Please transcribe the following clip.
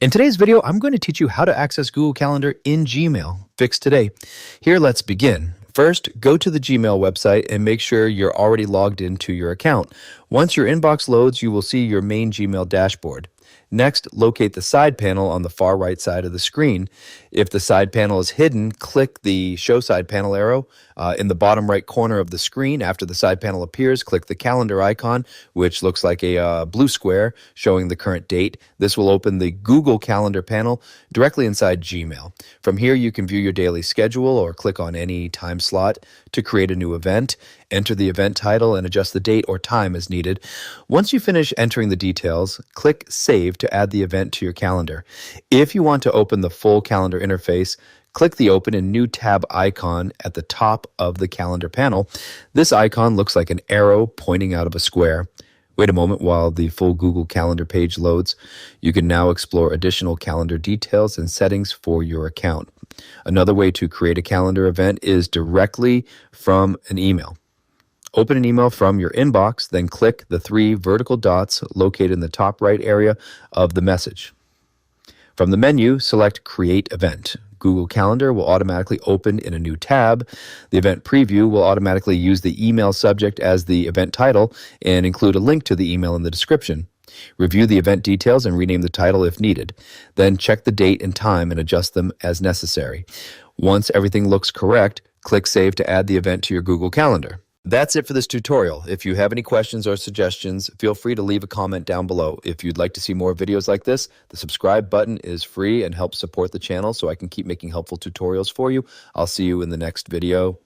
In today's video, I'm going to teach you how to access Google Calendar in Gmail. Fix today. Here, let's begin. First, go to the Gmail website and make sure you're already logged into your account. Once your inbox loads, you will see your main Gmail dashboard. Next, locate the side panel on the far right side of the screen. If the side panel is hidden, click the Show Side Panel arrow. In the bottom right corner of the screen, after the side panel appears, click the calendar icon, which looks like a blue square showing the current date. This will open the Google Calendar panel directly inside Gmail. From here, you can view your daily schedule or click on any time slot to create a new event. Enter the event title and adjust the date or time as needed. Once you finish entering the details, click Save to add the event to your calendar. If you want to open the full calendar interface, click the Open in New tab icon at the top of the calendar panel. This icon looks like an arrow pointing out of a square. Wait a moment while the full Google Calendar page loads. You can now explore additional calendar details and settings for your account. Another way to create a calendar event is directly from an email. Open an email from your inbox, then click the three vertical dots located in the top right area of the message. From the menu, select Create Event. Google Calendar will automatically open in a new tab. The event preview will automatically use the email subject as the event title and include a link to the email in the description. Review the event details and rename the title if needed. Then check the date and time and adjust them as necessary. Once everything looks correct, click Save to add the event to your Google Calendar. That's it for this tutorial. If you have any questions or suggestions, feel free to leave a comment down below. If you'd like to see more videos like this, the subscribe button is free and helps support the channel so I can keep making helpful tutorials for you. I'll see you in the next video.